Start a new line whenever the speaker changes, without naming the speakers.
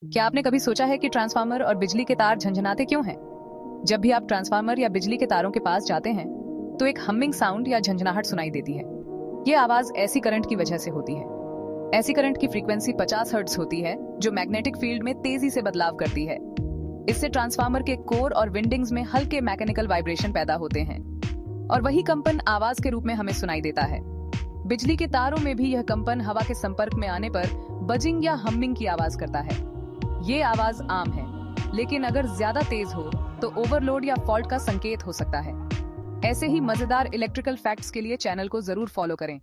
क्या आपने कभी सोचा है कि ट्रांसफार्मर और बिजली के तार झंझनाते क्यों हैं? जब भी आप ट्रांसफार्मर या बिजली के तारों के पास जाते हैं, तो एक हमिंग साउंड या झंझनाहट सुनाई देती है। ये आवाज ऐसी करंट की वजह से होती है। ऐसी करंट की फ्रीक्वेंसी 50 हर्ट्ज होती है, जो मैग्नेटिक फील्ड में तेजी से बदलाव करती है। इससे ट्रांसफार्मर के कोर और विंडिंग्स में हल्के मैकेनिकल वाइब्रेशन पैदा होते हैं, और वही कंपन आवाज के रूप में हमें सुनाई देता है। बिजली के तारों में भी यह कंपन हवा के संपर्क में आने पर बजिंग या हमिंग की आवाज करता है। ये आवाज आम है, लेकिन अगर ज्यादा तेज हो तो ओवरलोड या फॉल्ट का संकेत हो सकता है। ऐसे ही मजेदार इलेक्ट्रिकल फैक्ट्स के लिए चैनल को जरूर फॉलो करें।